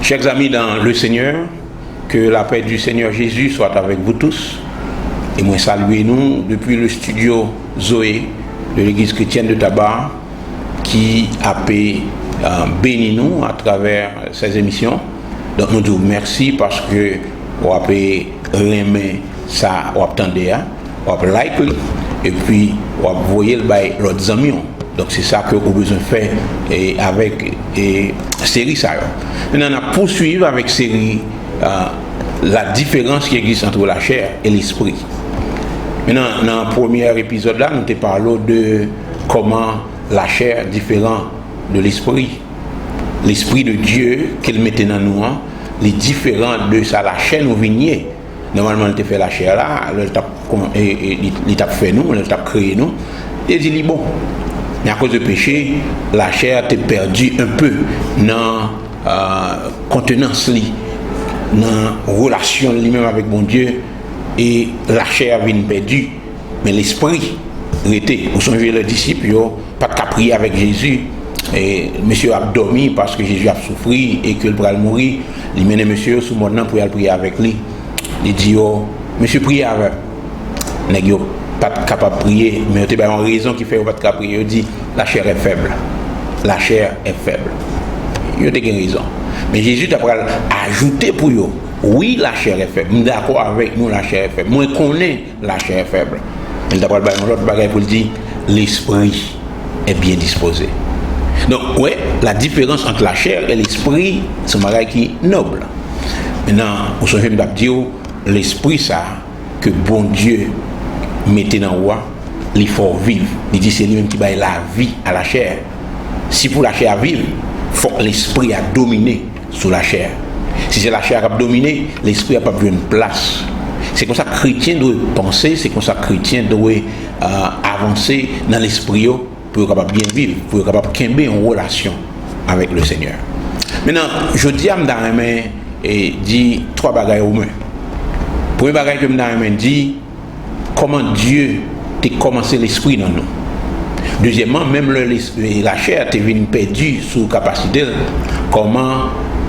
Chers amis dans le Seigneur, que la paix du Seigneur Jésus soit avec vous tous. Et moi saluez nous depuis le studio Zoé de l'église chrétienne de Tabar qui a béni nous à travers ces émissions. Donc nous disons merci parce que vous avez aimé ça, vous attendez, vous avez like et puis vous voyez le bail l'autre amis. Donc c'est ça que vous avez besoin de faire avec série ça. Maintenant on poursuivre avec série la différence qui existe entre la chair et l'esprit. Maintenant dans le premier épisode là, nous te parlons de comment la chair est différente de l'esprit. L'esprit de Dieu qu'il mettait dans nous, les différents de ça, la chair nous vignier. Normalement, il te fait la chair là, il t'a fait nous, il t'a créé nous, et il dit bon. Mais à cause du péché, la chair t'est perdue un peu dans contenance, dans relation lui-même avec mon Dieu, et la chair vient perdue, mais l'esprit était. Vous songez les disciples, pas de prier avec Jésus. Et monsieur a dormi parce que Jésus a souffert et que le bras mourir. Il mène monsieur sous mon nom pour aller prier avec lui. Il dit monsieur priez avec. Nèg yo pas capable de prier, mais il y a une raison qui fait pas capable prier. Il dit la chair est faible. La chair est faible. Il y a une raison. Mais Jésus t'a ajouté pour eux. Oui, la chair est faible. D'accord avec nous, la chair est faible. Moi je connais la chair est faible. Il t'a parlé un autre bagage pour dire l'esprit est bien disposé. Donc, oui, la différence entre la chair et l'esprit, c'est un bagage qui est noble. Maintenant, vous savez, je dire, l'esprit, ça, que bon Dieu mettait dans le roi, il faut vivre. Il dit, c'est lui-même qui va la vie à la chair. Si pour la chair vivre, il faut que l'esprit a dominé sur la chair. Si c'est la chair qui a dominé, l'esprit n'a pas besoin de place. C'est comme ça que les chrétiens doivent penser, c'est comme ça que les chrétiens doivent avancer dans l'esprit pour être capable de bien vivre, pour être capable de camber en relation avec le Seigneur. Maintenant, je dis à Mme et dit trois bagages aux mains. Premier bagage que Mme dit, comment Dieu a commencé l'esprit dans nous. Deuxièmement, même la chair est venue perdue sous capacité, comment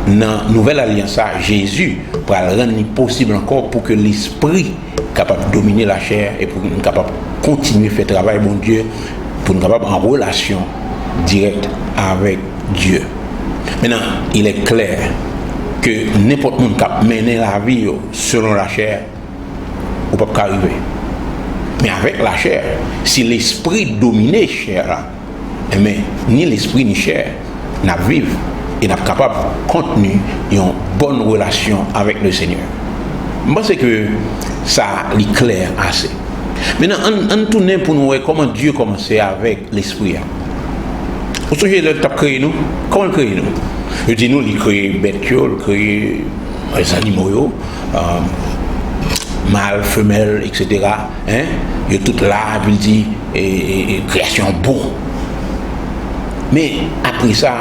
dans la nouvelle alliance, Jésus pour rendre possible encore pour que l'esprit capable de dominer la chair et pour nous capable de continuer à faire travail, mon Dieu, pour nous capable en relation directe avec Dieu. Maintenant, il est clair que n'importe qui qui mène la vie selon la chair, on ne peut pas arriver. Mais avec la chair, si l'esprit domine la chair, ni l'esprit ni la chair n'a vivre et n'a capable de contenir une bonne relation avec le Seigneur. Je pense que ça est clair assez. Maintenant, on tourne pour nous voir comment Dieu commençait avec l'esprit. Vous savez, il a créé nous. Comment il a créé nous? Je dis nous, il a créé les bêtes, il a créé les animaux, mâles, femelles, etc. Il est tout là, il dit création bon. Mais après ça,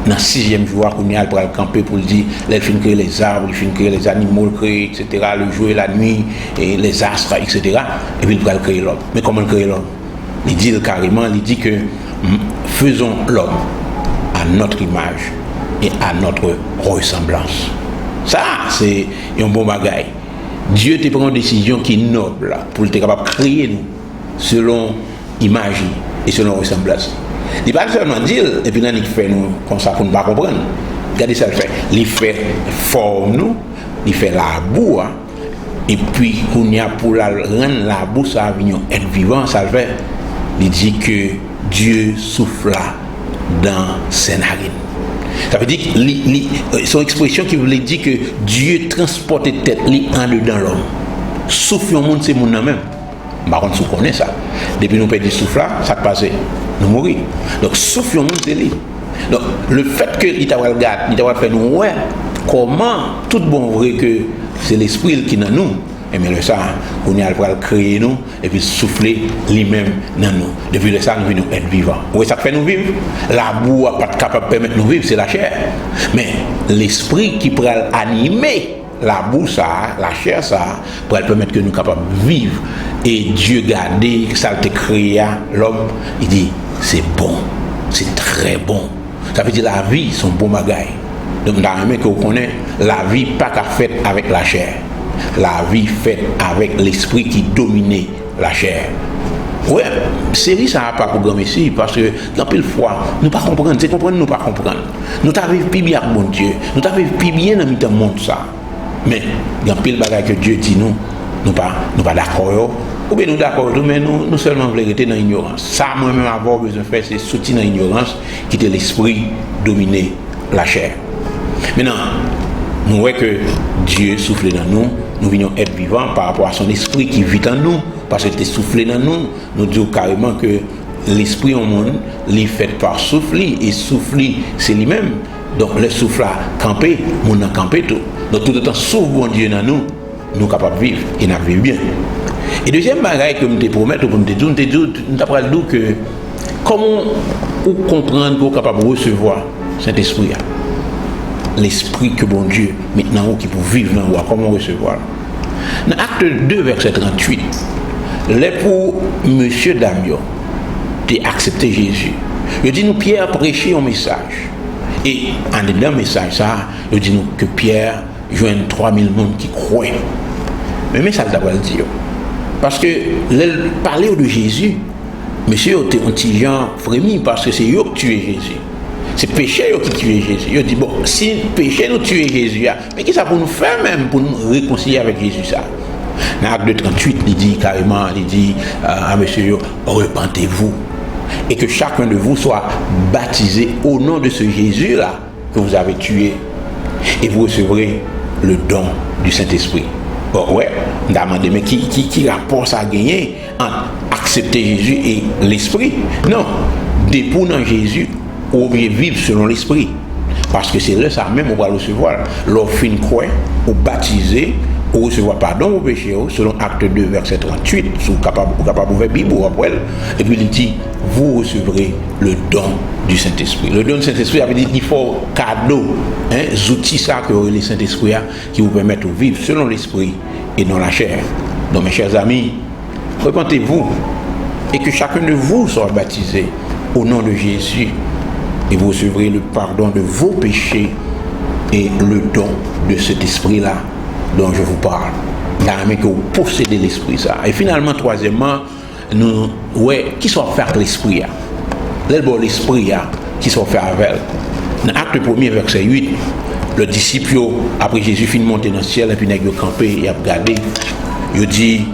dans le 6e jour, on a pour camper pour dire il finit créer les arbres, il finit créer les animaux, etc., le jour et la nuit, et les astres, etc. Et puis il va créer l'homme. Mais comment il crée l'homme? Il dit carrément, il dit que faisons l'homme à notre image et à notre ressemblance. Ça, c'est un bon bagage. Dieu te prend une décision qui est noble pour être capable de créer nous selon l'image et selon la ressemblance. Il ne va pas seulement dire, et puis il fait nous comme ça pour ne pas comprendre. Regardez ça, il fait forme nous, il fait la boue, et puis on y a pour la rendre la boue, ça va être vivant, ça le fait. Il dit que Dieu souffla dans ses narines. Ça veut dire que son expression qui voulait dire que Dieu transportait tête en dedans l'homme. Souffle au monde, c'est mon nom même. Par contre, vous connaissez ça. Depuis nous perdons du souffle là, ça passe, nous mourir. Donc, souffle au monde, c'est lui. Donc, le fait qu'il t'a regardé, il t'a fait nous, ouais, comment tout bon vrai que c'est l'esprit qui est dans nous. Et bien, le ça, on y a le créer nous et puis souffler lui-même dans nous. Depuis le ça, nous venons être vivants. Oui, ça fait nous vivre. La boue n'est pas capable de permettre nous vivre, c'est la chair. Mais l'esprit qui pourrait animer la boue, ça, la chair, ça, pourrait permettre que nous soyons capables de vivre. Et Dieu garder, ça a été créé l'homme, il dit, c'est bon, c'est très bon. Ça veut dire la vie, c'est un bon bagage. Donc, dans le que vous connaissez, la vie pas qu'à faire avec la chair. La vie faite avec l'esprit qui domine la chair. Ouais, série ça n'a pas programme ici parce que dans pile fois, nous pas comprendre, c'est comprendre, nous pas comprendre. Nous t'avons plus bien avec mon Dieu, nous t'avons plus bien dans le monde ça. Mais dans pile bagage que Dieu dit nous pas d'accord. Ou bien nous d'accord, mais nous seulement voulons rester dans l'ignorance. Ça, moi-même, avoir besoin de faire, c'est sortir dans l'ignorance, quitter l'esprit, dominer la chair. Maintenant, nous voyons que Dieu souffle dans nous, nous venons être vivants par rapport à son esprit qui vit en nous, parce qu'il est soufflé dans nous. Nous disons carrément que l'esprit au monde, il est fait par souffle, et souffle, c'est lui-même. Donc, le souffle a campé, nous avons campé tout. Donc, tout le temps, souffle bon Dieu dans nous, nous sommes capables de vivre et nous vivons bien. Et deuxième bagage que je te promets, nous te dire que comment vous comprendre que vous êtes capable de recevoir cet esprit, l'esprit que bon Dieu maintenant qui peut vivre dans vous, comment recevoir. Dans Acte 2, verset 38, les pour Monsieur Damio de accepter Jésus. Il dit nous Pierre prêcher un message. Et en dedans message ça, il dit nous que Pierre joigne 3000 personnes qui croient. Mais message d'abord le dire. Parce que parler de Jésus, monsieur était un petit gens frémi parce que c'est eux qui tuent Jésus. C'est péché qui tue Jésus. Il dit bon, si péché nous tue Jésus, mais qu'est-ce que ça pour nous faire même pour nous réconcilier avec Jésus ça? Dans Acte 2:38, il dit carrément, il dit à monsieur, repentez-vous et que chacun de vous soit baptisé au nom de ce Jésus-là que vous avez tué et vous recevrez le don du Saint-Esprit. Bon, ouais, on a demandé, mais qui rapport ça à gagner entre accepter Jésus et l'Esprit? Non, dépôt dans Jésus, ou bien vivre selon l'Esprit. Parce que c'est là ça même on va recevoir. L'offre quoi, ou baptiser, ou recevoir pardon au péché, selon Acte 2, verset 38, vous capable de faire Bible après. Et puis il dit, vous recevrez le don du Saint-Esprit. Le don du Saint-Esprit avait dit qu'il faut cadeau, outils ça que le Saint-Esprit a, qui vous permettent de vivre selon l'Esprit et non la chair. Donc mes chers amis, repentez-vous et que chacun de vous soit baptisé au nom de Jésus et vous recevrez le pardon de vos péchés et le don de cet esprit-là dont je vous parle. Dans que vous possédez l'esprit ça. Et finalement, troisièmement, qui sont faire l'esprit l'esprit qui sont faire avec. Dans Acte 1er, verset 8, le disciple, après Jésus finit de monter dans le ciel, et puis il a campé, il a regardé, il dit,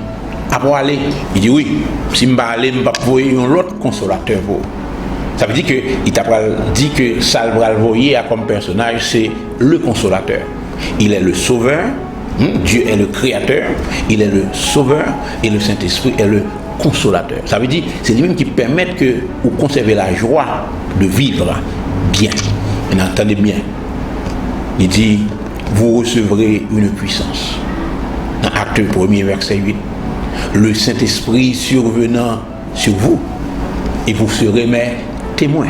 après aller, il dit oui, si je vais aller, je vais envoyer un autre consolateur pour. Ça veut dire qu'il t'a dit que ça va le voyer comme personnage, c'est le consolateur. Il est le sauveur, Dieu est le créateur, il est le sauveur et le Saint-Esprit est le consolateur. Ça veut dire c'est lui-même qui permet que vous conservez la joie de vivre bien. Et entendez bien. Il dit, vous recevrez une puissance. Dans Acte 1er, verset 8, le Saint-Esprit survenant sur vous et vous serez mes témoins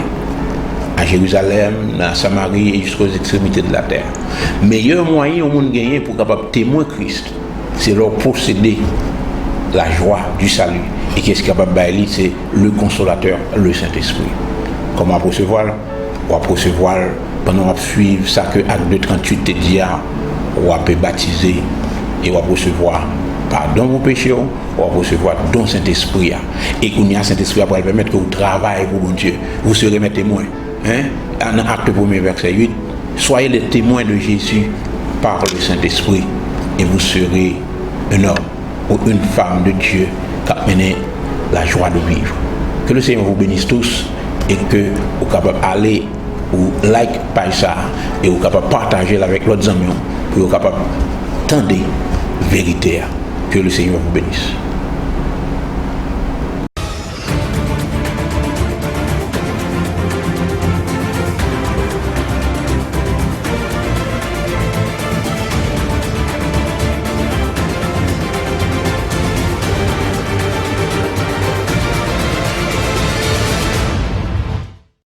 à Jérusalem, à Samarie et jusqu'aux extrémités de la terre. Meilleur moyen au monde gagner pour capable témoin Christ, c'est leur posséder la joie du salut. Et qui est capable de bailler, c'est le consolateur, le Saint-Esprit. Comment recevoir? On va recevoir pendant qu'on suivre ça que Acte 2:38 te dit, on va baptiser et on va recevoir pardon vos péchés, on va recevoir don Saint-Esprit. Et qu'on y a Saint-Esprit pour permettre que vous travaillez pour bon Dieu. Vous serez mes témoins. En Acte 1er, verset 8, soyez les témoins de Jésus par le Saint-Esprit et vous serez un homme ou une femme de Dieu qui a mené la joie de vivre. Que le Seigneur vous bénisse tous et que vous capable aller ou like par ça et vous capable partager avec l'autre amis pour vous capable tendre vérité. Que le Seigneur vous bénisse.